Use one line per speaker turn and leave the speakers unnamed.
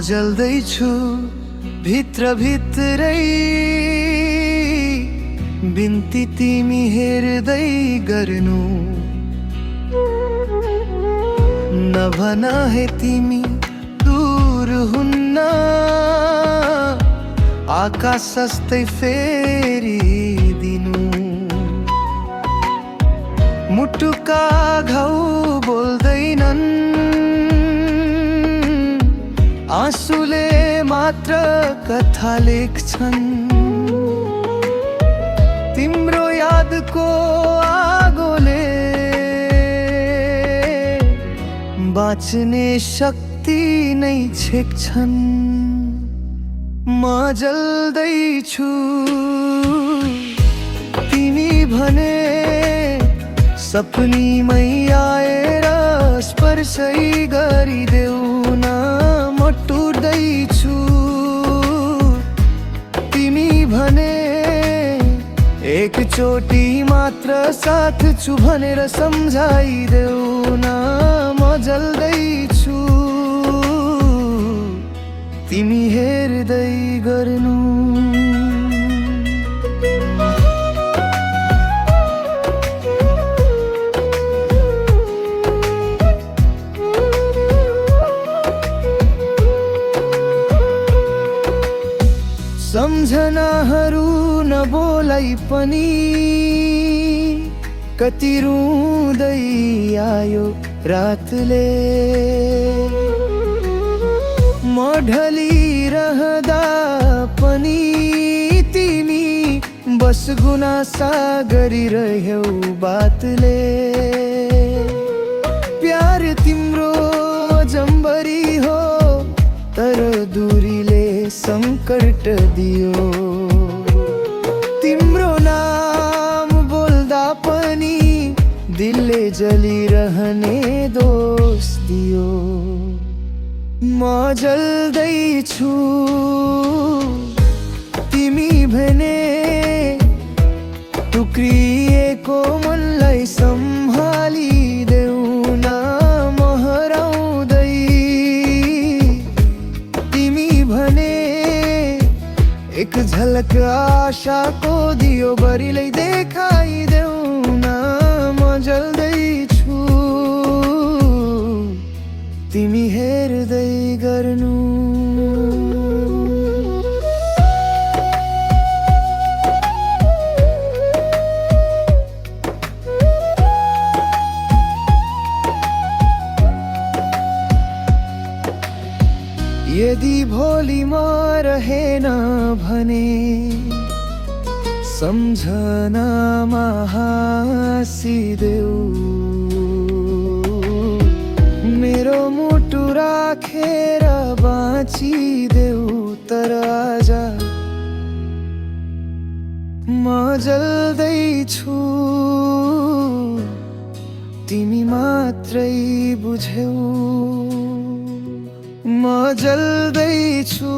जल्दैछु भित्र भित्रै, बिन्ती तिमी हेर्दै गर्नु। नभन हे तिमी दूर हुन्न, आकाश जस्तै फेरिदिनु। मुटुका घाउ बोल्दैनन्, आँसुले मात्र कथा लेख्छन्। तिम्रो यादको आगोले बाँच्ने शक्ति नै छेक्छन्। म जल्दैछु तिमी भने सपनीमै आएर स्पर्शै गरिदेऊ न। म टुट्दैछु तिमी भने एकचोटि मात्र साथ छु भनेर सम्झाइदेऊ न। म जल्दैछु तिमी हेर्दै गर्नु। सम्झनाहरू नबोलाई पनि कति रुँदै आयो रातले। म ढलिरहँदा पनि तिमी बस गुनासा गरिरह्यौ बातले। प्यार तिम्रो जम्बरी हो तर दूरीले संकट दियो। तिम्रो नाम बोल्दा पनि दिलले जलिरहने दोष दियो। म जल्दैछु तिमी भने टुक्रिएको मनलाई सम्हालिदेऊ न। म हराउँदै तिमी भने एक झलक आशाको दियो बरिलै देखाइदेऊ न। म जल्दैछु तिमी हेर्दै गर्नु। यदि भोलि म रहेन भने सम्झनामा हाँसिदेऊ। मेरो मुटु राखेर बाँचिदेऊ तर आज म जल्दैछु तिमी मात्रै बुझ्यौ। म जल्दैछु